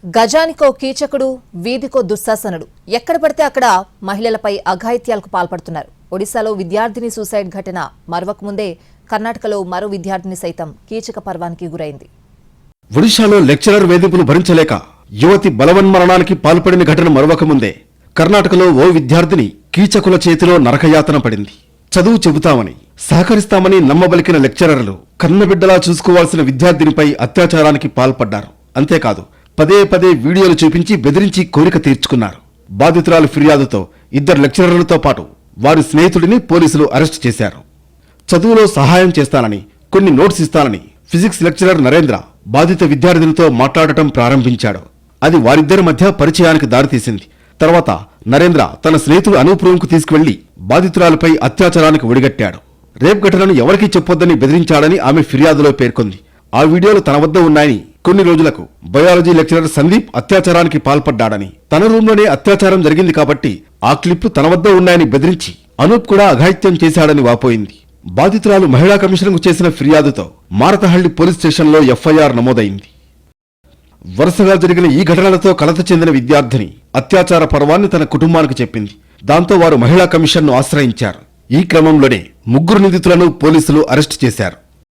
గజానికో కీచకుడు, వీధికో దుశ్శాసనుడు. ఎక్కడ పడితే అక్కడ మహిళలపై అఘాయిత్యాలకు పాల్పడుతున్నారు. ఒడిశాలో విద్యార్థిని సూసైడ్ ఘటన మరవక ముందే కర్ణాటకలో మరో విద్యార్థిని సైతం కీచక పర్వానికి గురైంది. ఒడిశాలో లెక్చరర్ వేధింపులు భరించలేక యువతి బలవన్మరణానికి పాల్పడిన ఘటన మరవక ముందే కర్ణాటకలో ఓ విద్యార్థిని కీచకుల చేతిలో నరకయాతన పడింది. చదువు చెబుతామని, సహకరిస్తామని నమ్మబలికిన లెక్చరర్లు కన్నబిడ్డలా చూసుకోవాల్సిన విద్యార్థినిపై అత్యాచారానికి పాల్పడ్డారు. అంతేకాదు, పదే పదే వీడియోలు చూపించి బెదిరించి కోరిక తీర్చుకున్నారు. బాధితురాలి ఫిర్యాదుతో 2 లెక్చరర్లతో పాటు వారి స్నేహితుడిని పోలీసులు అరెస్టు చేశారు. చదువులో సహాయం చేస్తానని, కొన్ని నోట్స్ ఇస్తానని ఫిజిక్స్ లెక్చరర్ నరేంద్ర బాధిత విద్యార్థినితో మాట్లాడటం ప్రారంభించాడు. అది వారిద్దరి మధ్య పరిచయానికి దారితీసింది. తర్వాత నరేంద్ర తన స్నేహితుడు అనూప్ రూమ్కు తీసుకువెళ్లి బాధితురాలపై అత్యాచారానికి ఒడిగట్టాడు. రేప్ ఘటనను ఎవరికీ చెప్పొద్దని బెదిరించాడని ఆమె ఫిర్యాదులో పేర్కొంది. ఆ వీడియోలు తన వద్ద ఉన్నాయని, కొన్ని రోజులకు బయాలజీ లెక్చరర్ సందీప్ అత్యాచారానికి పాల్పడ్డాడని, తన రూమ్లోనే అత్యాచారం జరిగింది కాబట్టి ఆ క్లిప్లు తన వద్ద ఉన్నాయని బెదిరించి అనూప్ కూడా అఘాయిత్యం చేశాడని వాపోయింది. బాధితురాలు మహిళా కమిషన్కు చేసిన ఫిర్యాదుతో మారతహళ్లి పోలీస్ స్టేషన్లో ఎఫ్ఐఆర్ నమోదైంది. వరుసగా జరిగిన ఈ ఘటనలతో కలత చెందిన విద్యార్థిని అత్యాచార పర్వాన్ని తన కుటుంబానికి చెప్పింది. దాంతో వారు మహిళా కమిషన్ను ఆశ్రయించారు. ఈ క్రమంలోనే 3 నిందితులను పోలీసులు అరెస్టు చేశారు.